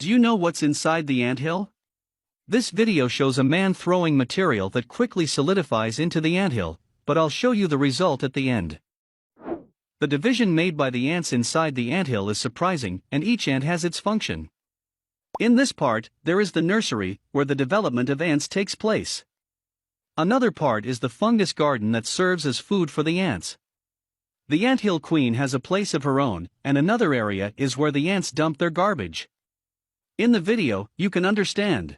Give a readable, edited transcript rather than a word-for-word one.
Do you know what's inside the anthill? This video shows a man throwing material that quickly solidifies into the anthill, but I'll show you the result at the end. The division made by the ants inside the anthill is surprising, and each ant has its function. In this part, there is the nursery, where the development of ants takes place. Another part is the fungus garden that serves as food for the ants. The anthill queen has a place of her own, and another area is where the ants dump their garbage. In the video, you can understand.